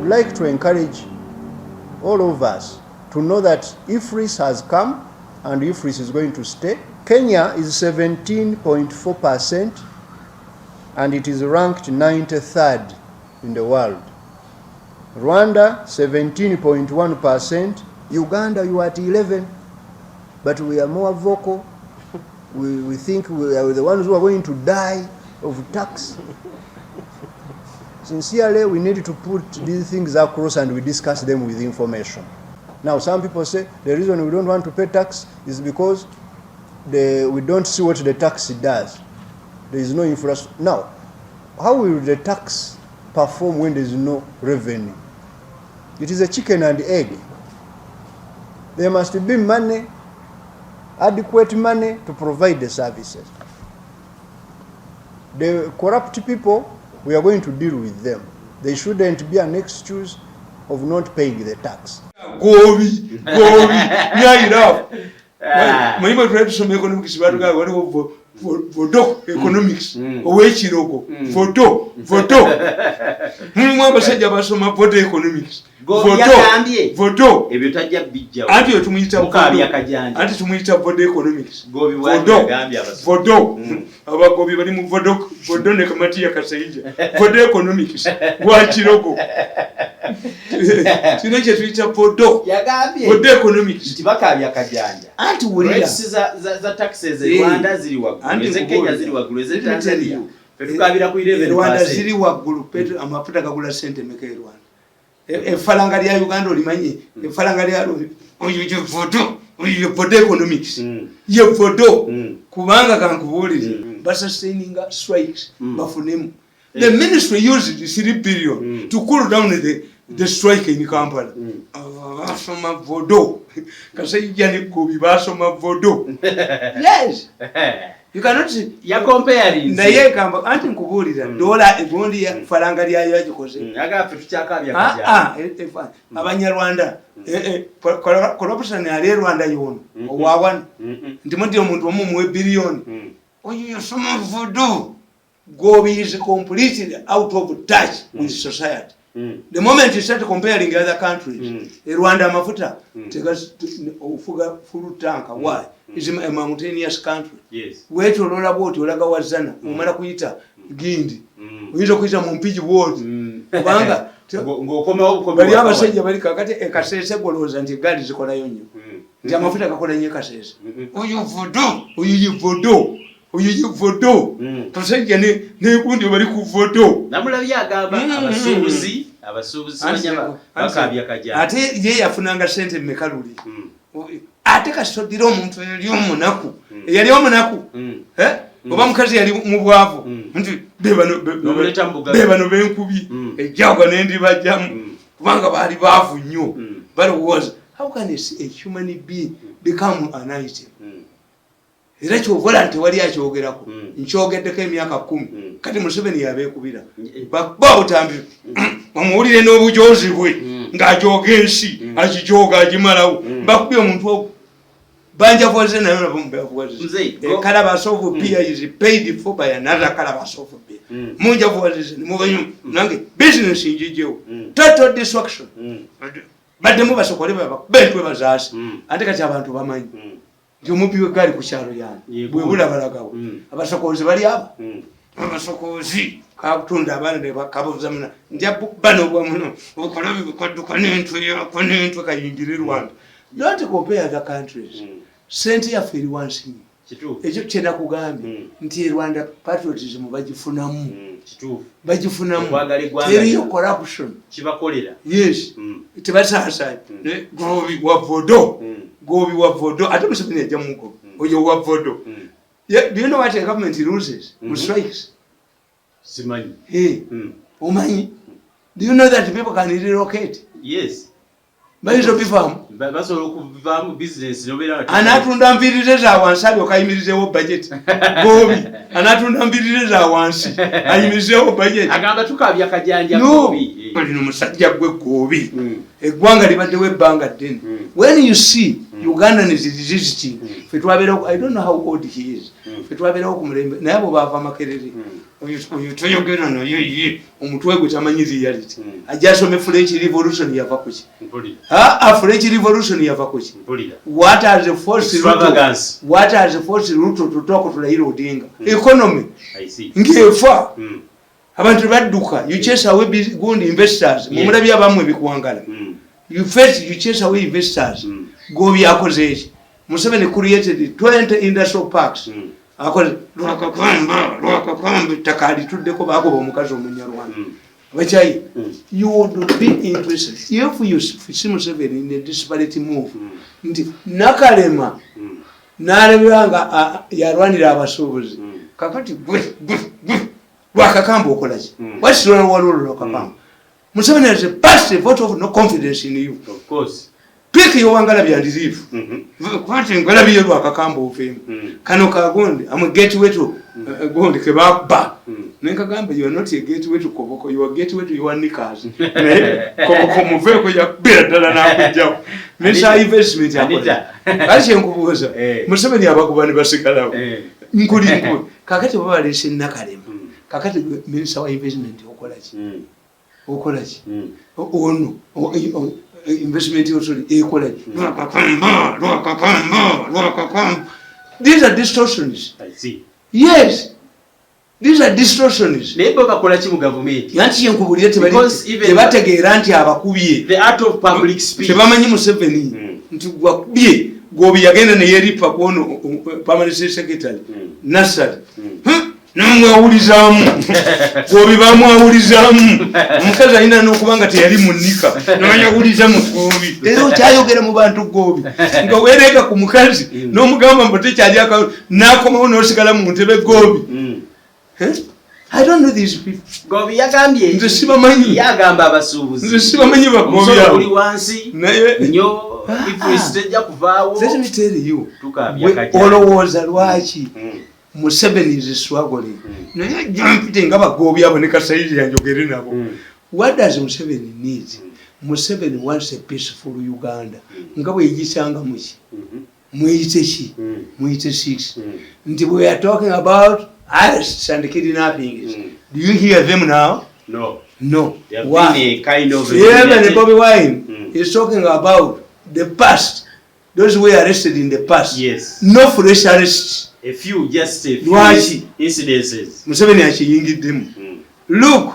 would like to encourage all of us to know that IFRIS has come and IFRIS is going to stay. Kenya is 17.4% and it is ranked 93rd in the world. Rwanda 17.1%. Uganda, you are at 11, but we are more vocal. We think we are the ones who are going to die of tax. Sincerely, we need to put these things across and we discuss them with information. Now, some people say the reason we don't want to pay tax is because we don't see what the tax does. There is no infrastructure. Now, how will the tax perform when there is no revenue? It is a chicken and egg. There must be money, adequate money to provide the services. The corrupt people, we are going to deal with them. They shouldn't be an excuse of not paying the tax. Gobi, yeah, enough. My friend, some economics, photo economics, Owechiroko, photo. Mama said about some photo economics. Photo. If you touch a big anti to meet up photo economics. Photo. About Gobi, photo Necamatia Casage, photo economics. Wachiroko. Teenagers reach up photo economics. Tibaka Yakajanja. Anti Willis the taxes, Rwanda Ziriwa, and Kenya Ziriwa, Tanzania. Petukabira ku 11%. Rwanda Ziriwa gulu petu amafuta gagula sente meke Rwanda. Efalanga lya Uganda limanyi, efalanga lya oyo photo economics. Ye photo kubanga kankubulire basustaining strikes bafunemu. The ministry used 3 billion to cool down the strike in Kampala. Basoma vodo. Kasi yani Gobi basoma vodo. Yes. You cannot ya comparing. Na ye kamba anti nkubulira dola egondi ya faranga lya yagikoze. Agafe tuchakabya kajja. Abanyarwanda corruption ya Rwanda yono. Owawan. Ndimudi omuntu omumwe billion. Oyo yosoma vodo. Gobi is completely out of touch with society. The moment you start comparing other countries, Rwanda mafuta, ufuga full tank. Why? It's a mountainous country. Yes. Where to roll about Olaga Wazana, Umara Kuita, Gindi, Wizo Kuita Mumpiji Ward, Banga, Bariama said America, a cassette was anti Gadis Kolayoni. Jamafuta Kolayaka says, oh, you voodoo, you voodoo. To say, they wouldn't very cool voodoo. Namulavia Gaba, abasubuzi bakabya kajja. Ate ye yafunanga sente mekaluli. Ate kasodira omuntu yali omunaku. Yali omunaku. Oba mukazi yali mu bwavu. Nti bebano benkubi. Ejjagwa nendi bajjamu. Kubanga bali baavu nnyo. But was how can a human being become an item? Era kyokola nti wali akyogerako nkyogeddeko emyaka 10 kati Museveni yabeekubira ba butambi omuwulire n'obujozi bwe ng'ajooga ensi akijooga agimalawo bakubye omuntu banja nayo nabombeavuwazize calabash of beer is paid for by another calabash of beer munja vuwazize mubanyu nange business injijewo total destruction badde mubasokole bentwe bazaasi ate kati abantu bamanyi Jomupiwe gari ku kyalo yange bwebula balagawo abasokozi bali aba abasokozi kakutunda abana bakabuza muna njabu bano bwa muno okolabi bikwaduka n'entwe kayingire Rwanda. Don't compare the countries. Sente ya feri wansi ekyo kyenda kugambye nti Rwanda patriotism bagifunamu bagifunamu teriyo corruption kibakolera. Yes tebasasa Gobi wa vodo ate Museveni ajja muko oyo wa vodo. Do you know what a government loses? Strikes. Simanyi. Hey. Omanyi. Do you know that people can relocate? Yes. Baizo bifamu. Basobola okuvamu business nobera. Anatunda mbirire za wansi ali okayimirizewo budget. Gobi anatunda mbirire za wansi ayimirizewo budget. Agamba tukabya kajanja Gobi. Bali no musajja gwe Gobi. Eggwanga libadde webbanga ddene. When you see Ugandan is resisting. I don't know how old he is. Fetwabera okumulembe naye abo bava makerere. Oyo toyogera no ye omutwe gutamanyi reality. Ajasome French Revolution yava kuki. French Revolution yava kuki. What are the force extravagance? What are the force route to talk to Raila Odinga? Economy. I see. Ngefa. Abantu badduka. You chase away good investors. Mumulabi abamwe bikuwangala. You chase away investors. Go byakoze. Museveni created 20 industrial parks. Akoze lwakakamba takali tuddeko bagoba omukazi omunyarwanda. Wachayi, you would be interested if you see Museveni in a disparity move. Nakalema nalebanga yarwanira abasuubuzi. Kakati lwakakamba okolaki. What's wrong with lwakakamba? Museveni has passed a vote of no confidence in you. Of course. Pick your wangala byandizifu. Kwati ngala biyo lwakakamba ofemu. Kano kagonde I'm a gateway to gonde kebaba. Nenkagamba you are not a gateway to Koboko, you are gateway to your nikas. Koboko muveko ya bira dala na kujja. Nisa investment yakora. Aje nkubuza. Museveni abakubani basikalawo. Nkuli. Kakati baba lesi nakalema. Kakati minister wa investment okolachi. Okolachi. Ono investment also equally. These are distortions. I see. Yes. These are distortions. Because even the art of public speech. Gobi yagenda ne yeripa kuono permanent secretary Nasser namwawulizamu gobi bamwawulizamu omukazi alina n'okubanga teyali munnika namanyawuliza mu gobi era okyayogera mu bantu gobi nga weereka ku mukazi n'omugamba mbu tekyali akawo n'akomawo n'osigala mu ntebe gobi. I don't know these people. Gobi yagambye nze sibamanyi yagamba abasuubuzi nze sibamanyi bagobi abo buli wansi nnyo ifrisiteja kuvaawo. Let me tell you olowooza lwaki Museveni is struggling. Naye jampite nga bagobi abo ne Kasayiri yanjogere nabo. What does Museveni need? Museveni wants a peaceful Uganda. Nga bwe yigisanga muki mweyite ki mweyite 6 nti we are talking about arrests and kidnappings. Do you hear them now? No. Why? Kind of even Bobby Wine is talking about the past. Those who were arrested in the past. Yes. No fresh arrests. Just a few incidences. Museveni akiyingiddemu. Look.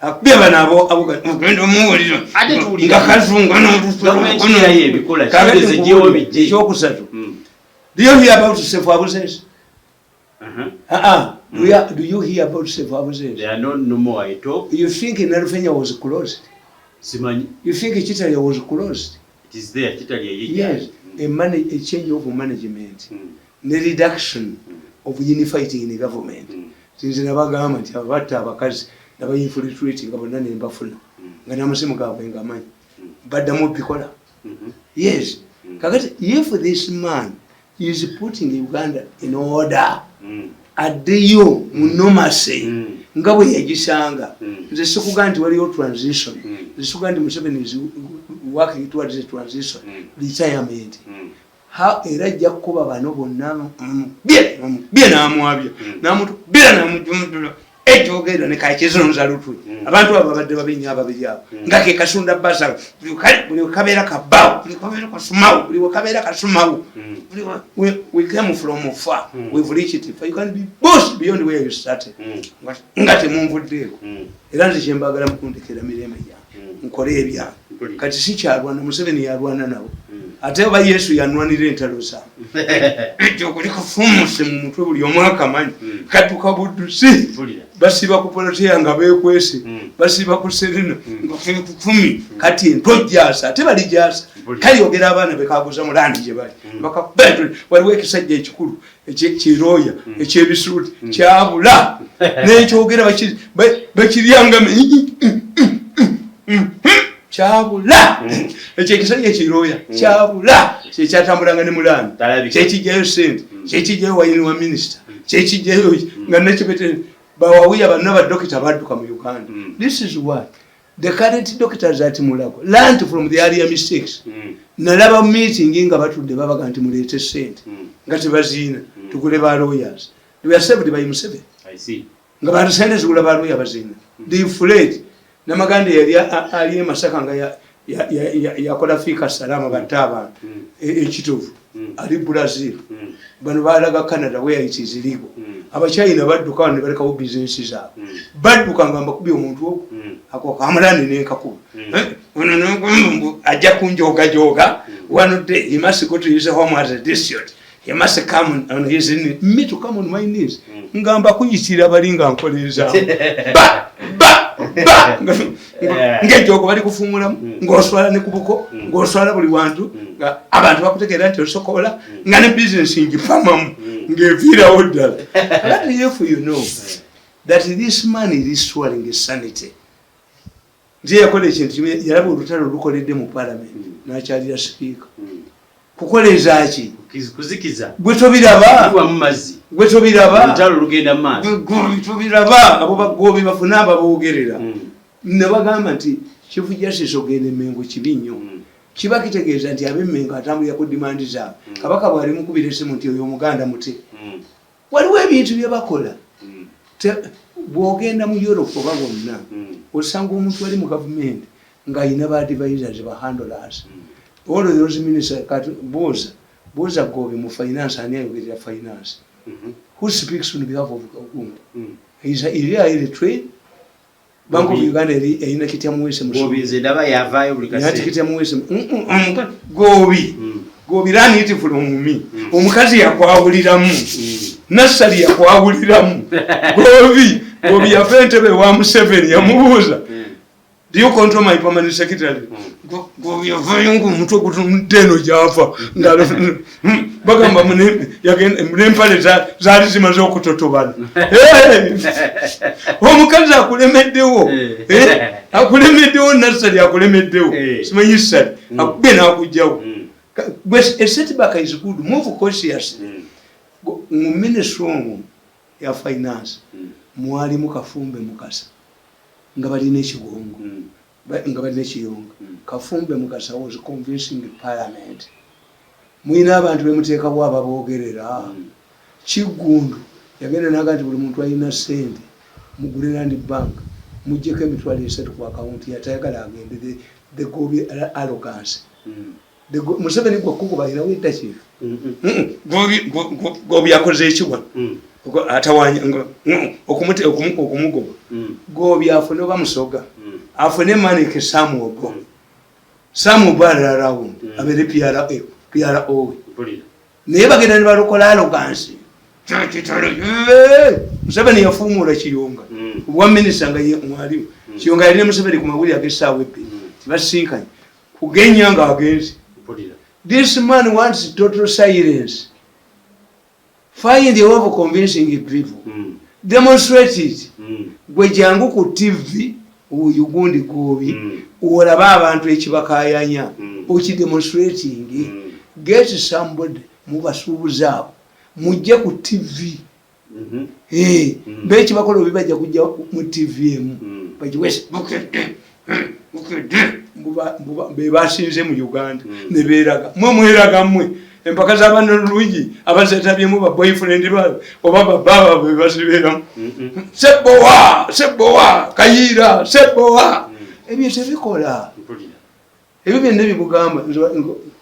Akubeba nabo agenda omuwulira. Ate tuwulira. Nga kazunga n'olufu. Gavumenti yayo ebikola kyageze gyewo bijje. Ekyokusatu. Do you hear about self-absence? Do you hear about self-absence? They are not no more at all. You think Narufenya was closed? Simanyi. You think Chitalia was closed? It is there. Chitalia. Yes. A change of management. The reduction of unifighting in the government. Since nabagamba nti abatta abakazi naba infiltrating nga bonna ne mbafuna nga n'amasimu gaabwe nga manyi baddamu bikola. Yes. Kakati if this man is putting Uganda in order addeyo munomase nga bwe yagisanga nze sikuga nti waliyo transition nze sikuga nti Museveni is working towards a transition retirement. Era ajja kukuba bano bonna bye n'amwabya n'amuntu bye n'amujumudula ekyogera ne kakizonza lutu abantu abo babadde babinnya ababiri abo nga ke kasunda basa buli kabeera kabbawo buli kabeera kasumawo buli kabeera kasumawo we came from far we've reached it. You can be boss beyond where you started nga temunvuddeeko era nze kyembagala mukundekera mirembe gyange nkole ebyange kati si kyalwana Museveni yalwana nabo ate oba Yesu yanwanira entalo zaabwe ekyo kuli kafumuse mu mutwe buli omu akamanyi katuka buddusi basiba ku polotiya nga beekwese basiba ku serena nga kumi kati entojjaasa ate balijjaasa kaliyogera abaana bekaguza mu landi gye bali waliwo ekisajja ekikulu ekirooya ekyebisuuti kyabula n'ekyogera bakiryanga kyabula ekyo ekisajja ekirooya kyabula kyekyatambulanga ne mulandi kyekijjayo sente kyekijjayo wayini wa minisita kyekijjayo nga nekibete bawawuya banna badokita badduka mu Uganda. This is what The current doctors at Mulago learned from the earlier mistakes. Nalaba meeting nga batudde babaga nti muleete ssente nga tebaziina tugule ba lawyers. They were saved by Museveni. I see. Nga bantu sente zigula ba lawyer baziina. They fled. Namaganda yali ali Masaka nga yakola fika salama bataba ekitovu ali Brazil. Bano baalaga Canada where it is illegal. Abachina badduka ne balekawo business zaabwe. Badduka ngamba kubi omuntu oku ako kamulani nenkakuba. Ajja kunjoga one day he must go to his home as a district. He must come on his me to come on my knees. Ngamba kuyitira balinga nkoleza. Ba ngejogo bali kufumula ngoswala ne kubuko ngoswala buli wantu abantu bakutekera nti osokola ngane business ngipamamu ngevira odala. But if you know that this man is swallowing his sanity. Ndiye yakola ekintu yalaba olutalo lukoledde mu parliament n'akyalira speaker. Kukoleza ki? Kuzikiza. Gwe tobiraba. Kuwa mumazi. Gwe tobiraba. Olutalo lugenda mu maaso. Gwe tobiraba. Abo bagobi bafuna ababoogerera. Ne bagamba nti Chief Justice ogende Mengo kibi nnyo. Kiba kitegeeza nti ab'Emmengo atambulira ku demand zaabwe. Kabaka bw'ali mukubira essimu nti oyo Omuganda muti. Waliwo ebintu bye bakola. Bw'ogenda mu Europe oba bonna osanga omuntu wali mu government ng'ayina ba advisors ba handlers. All of those ministers Boza Gobi mu finance ani ayogerera finance. Who speaks on behalf of Uganda? Is he trained? Bank of Uganda erina kitya muwese musomo. Gobi nze ndaba yavaayo buli kaseera. Yati kitya muwese. Gobi. Gobi rani iti from me. Omukazi yakwawuliramu. Nasali yakwawuliramu. Gobi yafentebe wa Museveni yamubuuza. Do you control my permanent secretary? Gobi yavaayo ng'omutwe guteno gy'ava. Bagamba munempale zaali zimaze okutotobana. Omukazi akulemeddewo. Akulemeddewo Nasali akulemeddewo. Simanyi Sali. Akube n'akugjawo. A setback is good. Move cautiously. Mu ministry omwo ya finance mwalimu Kafumbe Mukasa nga balina ekigongo nga balina ekiyonga. Kafumbe Mukasa was convincing the parliament. Mwina abantu bemuteekabwo ababoogerera. Kiggundu yagenda naga nti buli muntu alina ssente mugule Land Bank muggyeko emitwalo 3 ku akawunti yatayagala agende the Gobi arrogance. Museveni gwakukuba alina weta chief. Gobi yakoze ekiwa atawanya okumugoba. Gobi afune bamusoga afune Manike Samuogo Samuogo around abere PRO naye bagenda ne balokola arrogance. Museveni yafumula Kiyonga obwa minisita nga ye mwalimu. Kiyonga yalina Museveni ku mawulire ag'essaawa ebbiri tibasinkanye kugenya nga agenzi. This man wants total silence. Find the way of convincing people. Demonstrate it. Gwe jangu ku TV Ugundi Gobi olaba abantu ekibakayanya okidemonstrating. Get somebody mubasuubuzaabo mujje ku TV. Bechi bakola bibajja kujja mu TV emu bajiwese be basinze mu Uganda ne beeraga mweraga mmwe empaka z'abantu lungi abazetabyemu ba boyfriend baabwe oba baba be basibeeramu. Sebowa Kayira Sebowa ebyo tebikola. Ebyo byonna bibugamba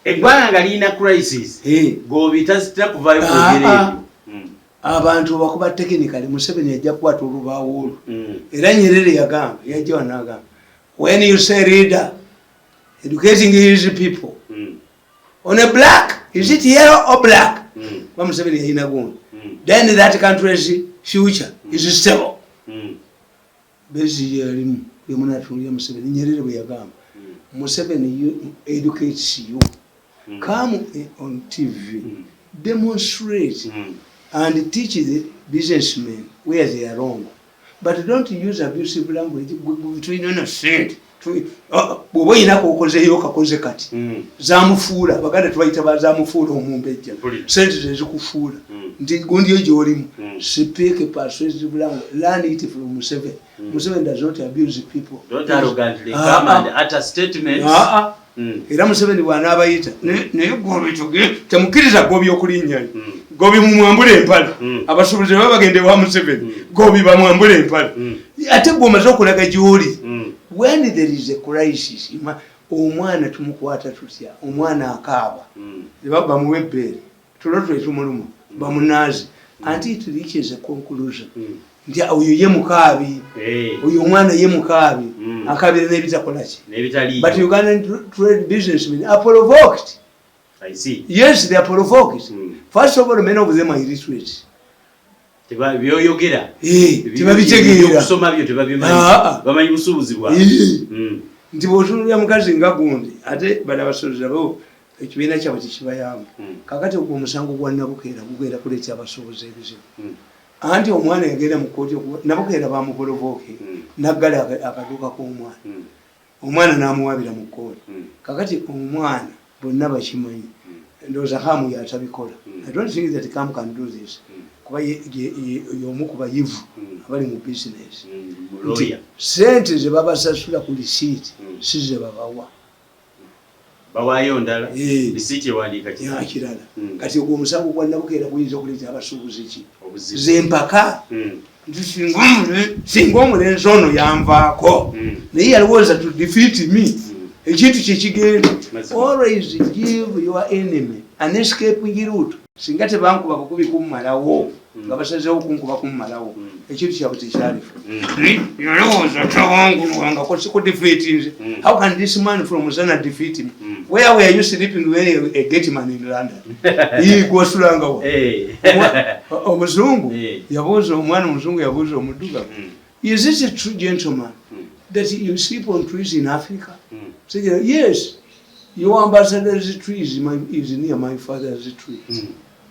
eggwanga nga lirina crisis. Gobi tazitira kuvaayo kwogera abantu bakuba technically Museveni yajja kukwata olubaawo olwo. Era Nyerere yagamba yajja wanagamba when you say reader educating his people on a black, is it yellow or black? Museveni yalina gundi. Then that country's future is stable. Bezi yalimu yemunatulira Museveni. Nyerere bwe yagamba Museveni educates you. Come on TV, demonstrate and teach the businessmen where they are wrong. but don't use abusive language between innocent bw'oba oyinako okozeyo okakoze kati zamufuula abaganda tubayita bazamufuula omumbejja sente zezikufuula nti gundi yo gy'olimu speak persuasive language, learn it from Museveni. Museveni does not abuse people. Don't arrogantly come and utter statements. Era Museveni bw'anaabayita naye gwobe temukkiriza gobi okulinnyayo gobi mumwambula empale abasuubuzi baba bagende wa Museveni gobi bamwambula empale ate gw'omaze okulaga gy'oli. When there is a crisis, omwana tumukwata tutya, omwana akaaba bamuwa ebbeere tuloto etumuluma bamunaazi until it reaches a conclusion nti oyo ye mukaabi oyo omwana ye mukaabi akaabire n'ebitakola ki but Ugandan trade businessmen are provoked. I see. Yes, they are provoked. First of all, many of them are illiterate. Tebabyoyogera tebabitegeera kusoma byo tebabimanyi bamanyi busubuzi bwabwe nti bw'otunulira mukazi nga gundi ate bali abasolooza bo ekibiina kyabwe tekibayamba kakati ogwo omusango gwa Nabukeera gugenda kuleetya abasuubuzi ebizibu anti omwana yagenda mu kkooti Nabukeera bamupolobooke naggala akaduuka k'omwana n'amuwabira mu kkooti kakati omwana bonna bakimanyi ndowooza Hamu yatabikola. I don't think that Kam can do this kuba y'omu ku bayivu abali mu business sente ze babasasula ku lisiiti si ze babawa bawaayo ndala lisiiti ewandiika kirala kati ogwo omusango gwa Nabukeera guyinza okuleeta abasuubuzi ki zempaka singa omulenzi ono yanvaako naye yalowooza to defeat me ekintu kyekigenda always give your enemy an escaping route. Singa tebankuba bukubi kumalawo nga basazeewo kunkuba kumalawo ekintu kyabwe tekyalifu yalowooza tawangulwangako sikudefeatinze. How can this man from Zana defeat me? Where were you sleeping when a gate man in London? Gwasulangawo omuzungu yabuuza omwana omuzungu yabuuza omuduga, is this a true gentleman that you sleep on trees in Africa? Yes, your ambassador's tree is near my father's tree.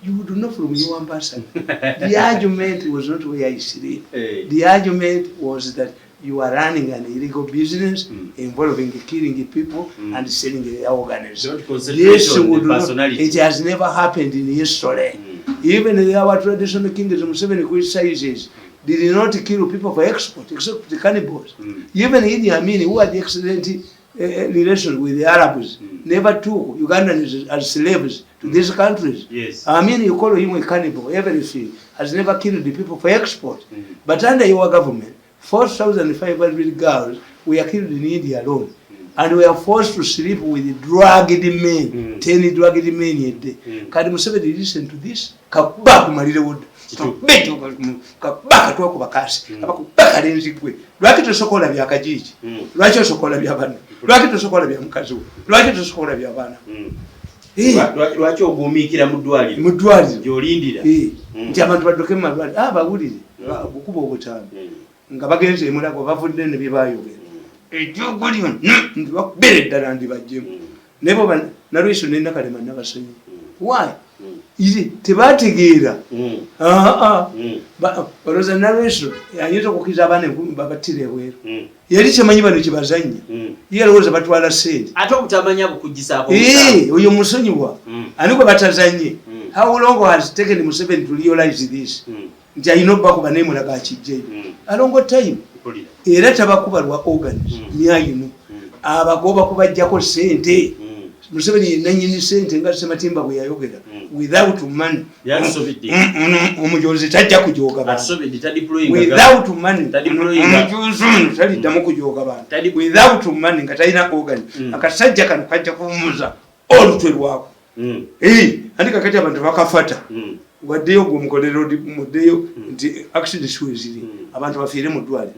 You would know from your ambassador. The argument was not where I sleep. The argument was that you are running an illegal business involving killing people and selling the organs. Yes, it has never happened in history. Even our traditional kings of 7 sizes did not kill people for export, except the cannibals. Even Idi Amin, who had excellent relations with the Arabs, never took Ugandans as slaves to these countries. Yes. I mean, you call him a cannibal, everything, has never killed the people for export. But under your government, 4,500 girls were killed in India alone. And we are forced to sleep with drugged men, 10 drugged men a day. Can Museveni listen to this? Kabak Mariwood. Kabaka twako bakasi. Abakubaka lenzigwe. Lwaki tosokola bya kajiji. Lwaki osokola bya bana. Lwaki tosokola bya mukazi we. Lwaki tosokola bya bana. Lwaki ogumiikira mu ddwaliro. Mu ddwaliro gy'olindira. Nti abantu badduke mu malwaliro. Bawulire. Bukuba obutambi. Nga bagenze emulago bavudde ne bye baayogera. Ejjogo lyonna ndi bakubera eddala ndibajjemu. Nebo Nalweso ne Nakalema n'abasonyi. Why? Tebategeera. Olowooza Nalweso ayinza okukkiriza abaana babattira ebweru. Yali kyemanyi bano kye bazannya. Ye alowooza batwala ssente. Ate obutamanya bukugisaako. Oyo musonyiwa. Ani gwe batazanye. How long has taken Museveni to realize this? Nti alina obbakuba n'emulaga akijjeyo. A long time. Era tabakuba lwa organs myayino abagoba kubajjako ssente. Museveni yenna nnyini ssente nga Ssematimba bwe yayogera without money omujozi tajja kujooga bantu without money omujozi ono taliddamu kujooga bantu without money nga talina organ akasajja kano kajja kuwumuza olutwe lwako andi kakati abantu bakafata waddeyo gwe omukolero muddeyo nti accident ziri abantu bafiire mu ddwaliro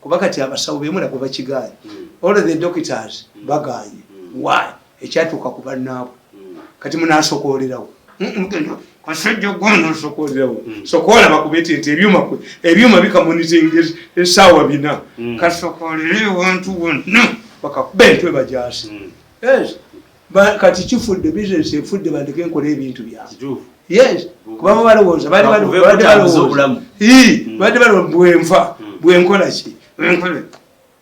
kuba kati abasawo bemulako bakigaanye all the doctors baganye. Why? Ekyatuuka ku bannaabwe kati munaasokoolerawo kasajja gwono osokoolerawo sokoola bakubete nti ebyuma bikamunitinga essaawa 4 kasokoolere wantu wonna bakakuba entwe bajaasi. Kati kifudde bizinesi efudde bandeke enkola ebintu byabwe. Yes, kuba balowooza badde balowooza bwenfa bwenkola ki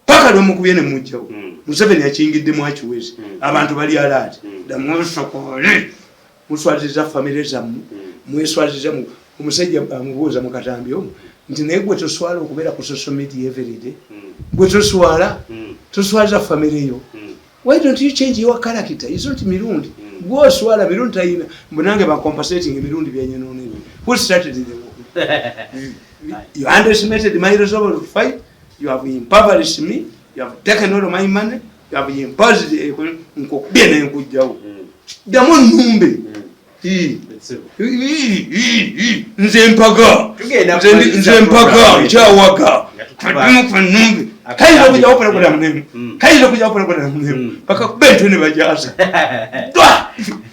paka lwemukubye ne mujjawo Museveni yakingidde mwakiwezi abantu bali alaati damusokole muswaziza famire zammwe mweswaziza omusajja amubuuza mu katambi omwo nti naye gwe toswala okubeera ku social media everyday gwe toswaza famire yo why don't you change your character isn't mirundi gwe oswala mirundi tayina mbunange bacompensating emirundi byenyenonene who started the war you underestimated my resolve to fight you have impoverished me you have taken all my money you have imposed nkokubye nenkujjawo ddamu nnumbe nze mpaga nkyawaga nnumbe kayinza okujjawo pulagulamu nemu paka kuba entwe ne bajasa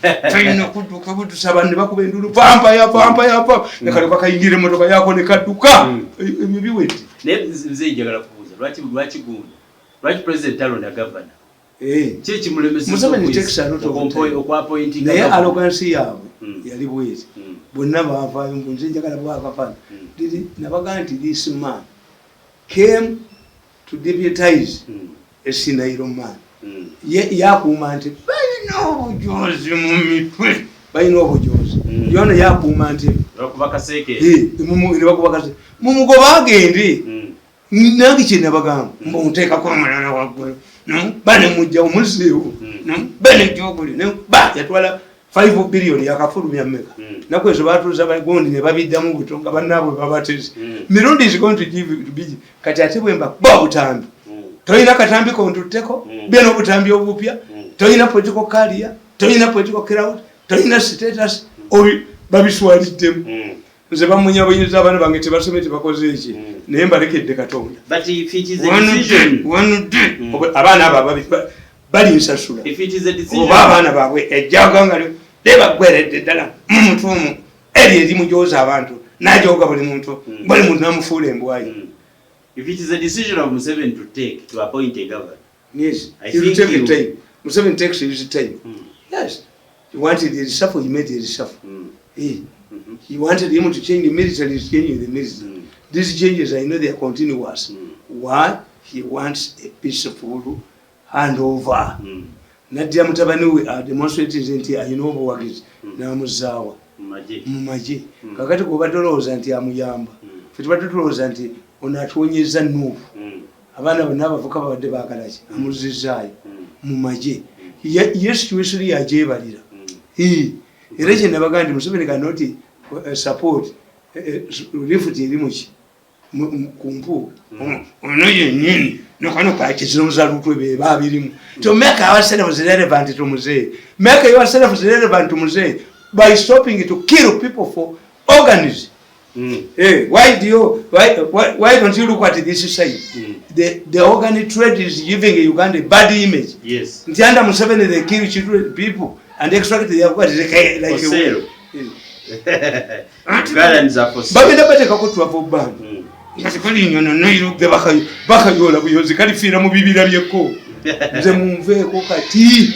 talina okudduka butusaba ne bakuba endulu pampa nekale bakayingira emotoka yako nekadduka ebyo biwedde naye nze njagala kubuuza lwaki gundi lwaki president alonda gavana naye alogansi yaabwe yali bwezi bonna baavaayo nze njagala bwakafana nabagaa nti this man came to deputize a Sinairo man yakuuma nti balina obujozi mu mitwe yona yakuuma nti mumugoba agende nange kyenabagamba mbonteekako omulala waggulu bane mujja omuzeewo bane gyoguli yatwala 5 billion yakafulumya mmeka naku ezo batuuza bagondi ne babiddamu buto nga bannaabwe babatezi mirundi is going to give to be kati ate bwemba ba butambi toyina katambi kontutteko bye n'obutambi obupya toyina political career toyina political crowd toyina status obi babiswaliddemu nze bamunyabuyiriza abaana bange tebasome tebakoze eki naye mbalekedde Katonda abaana abo bali nsasula oba abaana baabwe ejjaga nga lebagweredde ddala mumutu omu eri erimujoza abantu najoga buli muntu namufuula embwayi. If it is a decision of Museveni to take to appoint a governor, yes, he will take the time. Museveni takes his time. Yes, he wanted the reshuffle, he made the reshuffle. He wanted him to change the military, he's changing the military. These changes, I know they are continuous. Why? He wants a peaceful handover. Nadia Mutabani are demonstrating nti ayina obuwagizi n'amuzaawa mu magye kakati kuba tulowooza nti amuyamba ffe tuba tutulowooza nti ono atuwonyeza Nuupu abaana bonna abavuka babadde baagalaki amuzizaayo mu magye ye situation yagyebalira era kye nabaga nti Museveni cannot support refuge eri muki ku mpuuga ono yennyini nokano kakizinoza lutwe be babirimu to make ourselves relevant to Muzee. Make yourselves relevant to Muzee by stopping to kill people for organs. Hey, why don't you look at this side? The organ trade is giving Uganda a bad image. Yes. Under Museveni they kill children, people and extract their organs like for sale. Gardens are for sale. But we never take a good to a ban. Kali nyono nayo bakayola buyozi kali fira mu bibira byeko nze munveeko kati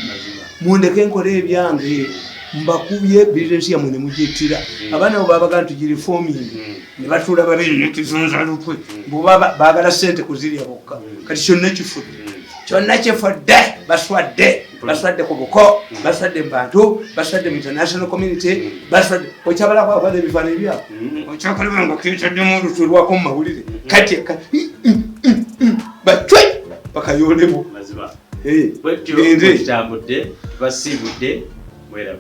mundeke enkole ebyange mbakubye business ya mwene mujettira abaana bo babaga ntugiri forming ne batula babiri ne kizonza lukwe bo baagala sente kuzirya bokka kati kyonna kyefodde baswadde ku buko baswadde bantu baswadde mu international community baswadde okyabala kwa bade bifaananyi byabo okyakolebwa nga keetaddemu olutu lwako mu mawulire kati batwe bakayolebo kitambudde basiibudde mweraba.